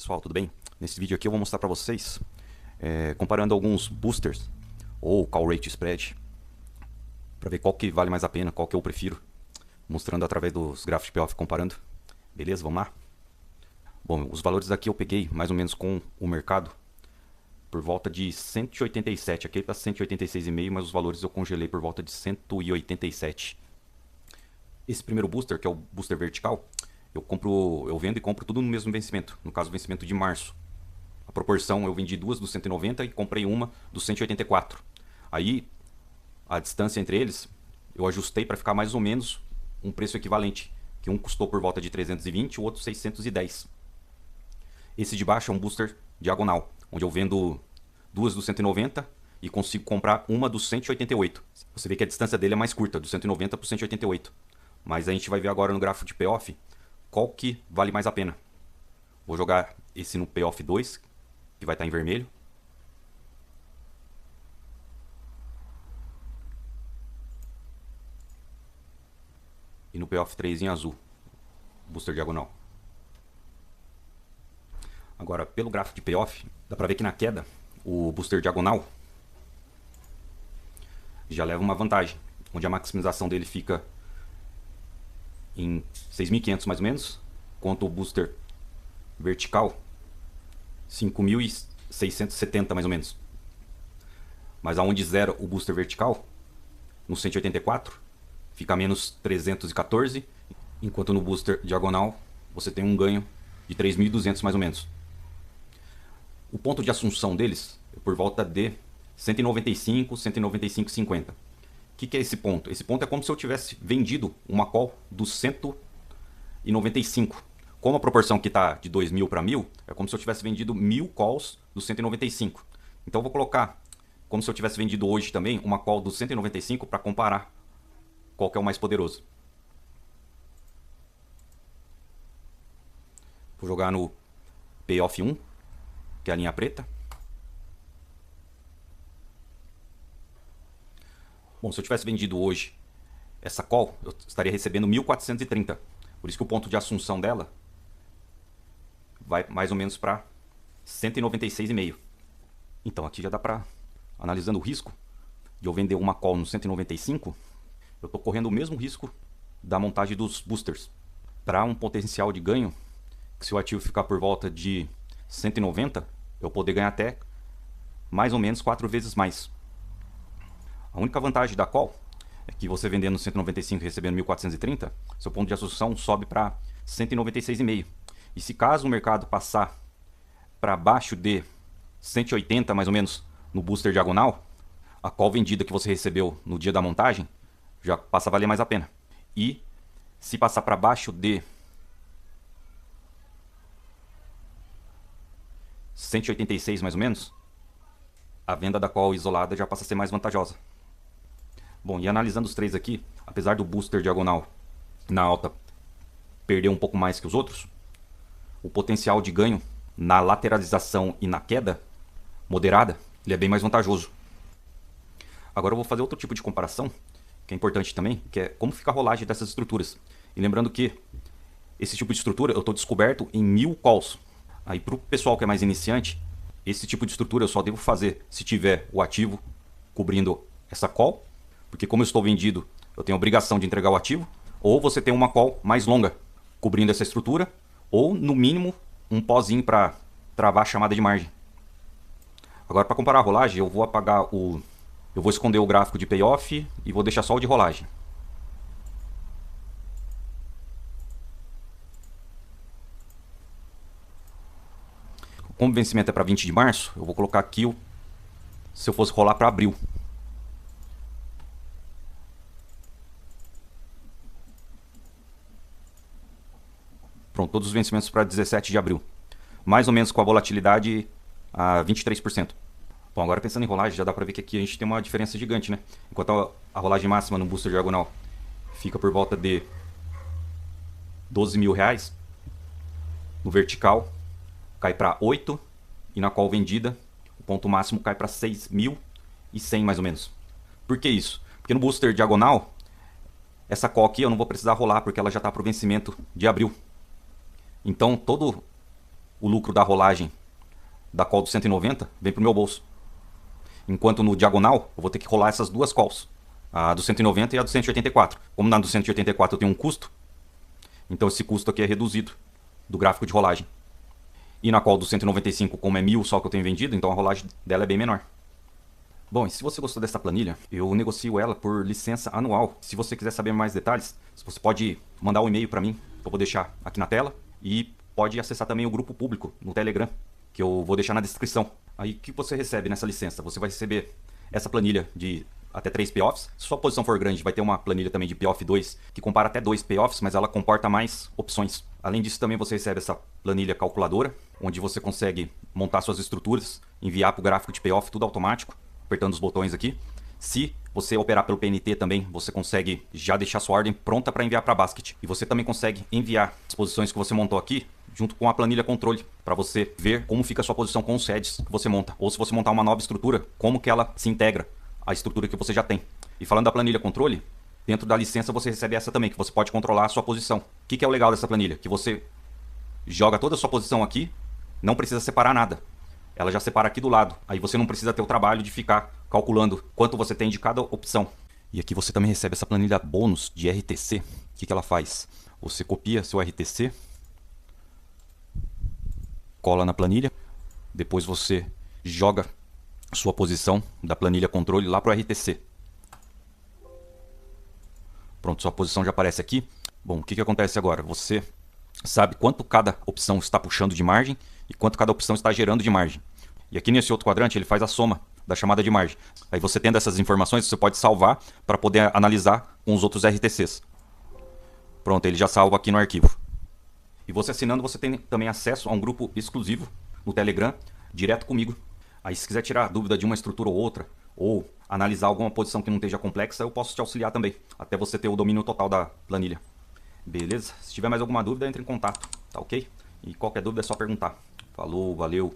Pessoal, tudo bem? Nesse vídeo aqui eu vou mostrar para vocês comparando alguns boosters ou call rate spread para ver qual que vale mais a pena, qual que eu prefiro, mostrando através dos gráficos de payoff comparando. Beleza? Vamos lá? Bom, os valores aqui eu peguei mais ou menos com o mercado por volta de 187, aqui para 186,5, mas os valores eu congelei por volta de 187. Esse primeiro booster, que é o booster vertical, eu vendo e compro tudo no mesmo vencimento, no caso o vencimento de março. A proporção, eu vendi duas do 190 e comprei uma do 184. Aí, a distância entre eles, eu ajustei para ficar mais ou menos um preço equivalente, que um custou por volta de 320 e o outro 610. Esse de baixo é um booster diagonal, onde eu vendo duas do 190 e consigo comprar uma do 188. Você vê que a distância dele é mais curta, do 190 para o 188. Mas a gente vai ver agora no gráfico de payoff qual que vale mais a pena. Vou jogar esse no payoff 2, que vai estar em vermelho. E no payoff 3 em azul, booster diagonal. Agora, pelo gráfico de payoff, dá pra ver que na queda, o booster diagonal já leva uma vantagem, onde a maximização dele fica em 6.500 mais ou menos, quanto o booster vertical 5.670 mais ou menos. Mas aonde zera o booster vertical, no 184, fica menos 314, enquanto no booster diagonal você tem um ganho de 3.200 mais ou menos. O ponto de assunção deles é por volta de 195, 195,50. O que é esse ponto? Esse ponto é como se eu tivesse vendido uma call do 195. Como a proporção que está de 2.000 para 1.000, é como se eu tivesse vendido 1.000 calls do 195. Então eu vou colocar como se eu tivesse vendido hoje também uma call do 195 para comparar qual que é o mais poderoso. Vou jogar no payoff 1, que é a linha preta. Bom, se eu tivesse vendido hoje essa call, eu estaria recebendo 1.430. Por isso que o ponto de assunção dela vai mais ou menos para 196,5. Então aqui já dá para, analisando o risco de eu vender uma call no 195, eu estou correndo o mesmo risco da montagem dos boosters. Para um potencial de ganho, que se o ativo ficar por volta de 190, eu poder ganhar até mais ou menos 4 vezes mais. A única vantagem da call é que você vendendo 195 e recebendo 1.430, seu ponto de assunção sobe para 196,5. E se caso o mercado passar para baixo de 180 mais ou menos no booster diagonal, a call vendida que você recebeu no dia da montagem já passa a valer mais a pena. E se passar para baixo de 186 mais ou menos, a venda da call isolada já passa a ser mais vantajosa. Bom, e analisando os três aqui, apesar do booster diagonal na alta perder um pouco mais que os outros, o potencial de ganho na lateralização e na queda moderada, ele é bem mais vantajoso. Agora eu vou fazer outro tipo de comparação, que é importante também, que é como fica a rolagem dessas estruturas. E lembrando que esse tipo de estrutura eu estou descoberto em 1.000 calls. Aí para o pessoal que é mais iniciante, esse tipo de estrutura eu só devo fazer se tiver o ativo cobrindo essa call, porque como eu estou vendido, eu tenho a obrigação de entregar o ativo, ou você tem uma call mais longa cobrindo essa estrutura, ou no mínimo um pozinho para travar a chamada de margem. Agora para comparar a rolagem, eu vou esconder o gráfico de payoff e vou deixar só o de rolagem. Como o vencimento é para 20 de março, eu vou colocar aqui se eu fosse rolar para abril. Pronto, todos os vencimentos para 17 de abril. Mais ou menos com a volatilidade a 23%. Bom, agora pensando em rolagem, já dá para ver que aqui a gente tem uma diferença gigante, né? Enquanto a rolagem máxima no booster diagonal fica por volta de 12 mil reais, no vertical cai para 8 e na call vendida o ponto máximo cai para 6.100 mais ou menos. Por que isso? Porque no booster diagonal, essa call aqui eu não vou precisar rolar porque ela já está para o vencimento de abril. Então todo o lucro da rolagem da call do 190 vem para o meu bolso. Enquanto no diagonal eu vou ter que rolar essas duas calls, a do 190 e a do 184. Como na do 184 eu tenho um custo, então esse custo aqui é reduzido do gráfico de rolagem. E na call do 195, como é 1000 só que eu tenho vendido, então a rolagem dela é bem menor. Bom, e se você gostou dessa planilha, eu negocio ela por licença anual. Se você quiser saber mais detalhes, você pode mandar um e-mail para mim, que eu vou deixar aqui na tela, e pode acessar também o grupo público no Telegram, que eu vou deixar na descrição. Aí o que você recebe nessa licença? Você vai receber essa planilha de até 3 payoffs. Se sua posição for grande, vai ter uma planilha também de payoff 2, que compara até 2 payoffs, mas ela comporta mais opções. Além disso, também você recebe essa planilha calculadora, onde você consegue montar suas estruturas, enviar para o gráfico de payoff, tudo automático, apertando os botões aqui. Se você operar pelo PNT também, você consegue já deixar sua ordem pronta para enviar para a basket. E você também consegue enviar as posições que você montou aqui junto com a planilha controle, para você ver como fica a sua posição com os heads que você monta. Ou se você montar uma nova estrutura, como que ela se integra à estrutura que você já tem. E falando da planilha controle, dentro da licença você recebe essa também, que você pode controlar a sua posição. O que é o legal dessa planilha? Que você joga toda a sua posição aqui, não precisa separar nada. Ela já separa aqui do lado. Aí você não precisa ter o trabalho de ficar calculando quanto você tem de cada opção. E aqui você também recebe essa planilha bônus de RTC. O que ela faz? Você copia seu RTC, cola na planilha, depois você joga sua posição da planilha controle lá para o RTC. Pronto, sua posição já aparece aqui. Bom, o que acontece agora? Você sabe quanto cada opção está puxando de margem e quanto cada opção está gerando de margem. E aqui nesse outro quadrante ele faz a soma da chamada de margem. Aí você tendo essas informações, você pode salvar para poder analisar com os outros RTCs. Pronto, ele já salva aqui no arquivo. E você assinando, você tem também acesso a um grupo exclusivo no Telegram, direto comigo. Aí se quiser tirar dúvida de uma estrutura ou outra, ou analisar alguma posição que não esteja complexa, eu posso te auxiliar também, até você ter o domínio total da planilha. Beleza? Se tiver mais alguma dúvida, entre em contato, tá ok? E qualquer dúvida é só perguntar. Falou, valeu!